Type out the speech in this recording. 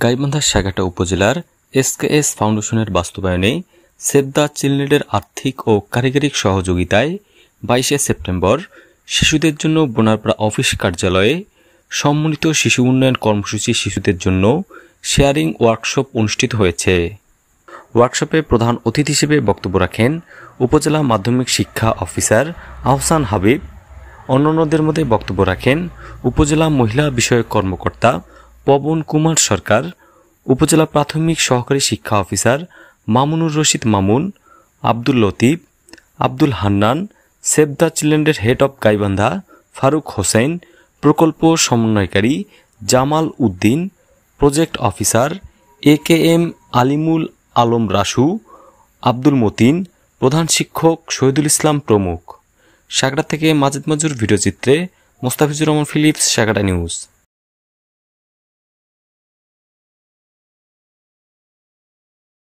গাইবান্ধা সাগাটা উপজেলার এসকেএস ফাউন্ডেশনের বাস্তবায়নে সেভ দ্য চিলড্রেনের আর্থিক ও কারিগরি সহযোগিতায় 22 সেপ্টেম্বর শিশুদের জন্য বোনারপাড়া অফিস কার্যালয়ে সম্মিলিত শিশু উন্নয়ন কর্মসূচি শিশুদের জন্য শেয়ারিং ওয়ার্কশপ অনুষ্ঠিত হয়েছে। ওয়ার্কশপে প্রধান অতিথি হিসেবে বক্তব্য রাখেন উপজেলা মাধ্যমিক শিক্ষা অফিসার আহসান হাবিব। অন্যান্যদের মধ্যে বক্তব্য রাখেন উপজেলা মহিলা বিষয়ক কর্মকর্তা পবন কুমার সরকার, উপজেলা প্রাথমিক সহকারী শিক্ষা officer Mamunur Rashid Mamun, Abdul Latif, Abdul Hannan, save the চিলড্রেনের হেড অব গাইবান্ধা ফারুক হোসেন, প্রকল্প সমন্বয়কারী Jamal Uddin, project officer AKM Alimul Alam Rasu, Abdul Matin, প্রধান শিক্ষক শহীদুল ইসলাম প্রমুখ। সাগড়া থেকে মাজেদ মজুর ভিডিওচিত্রে মোস্তাফিজুর রহমান ফিলিপস, সাগড়া নিউজ।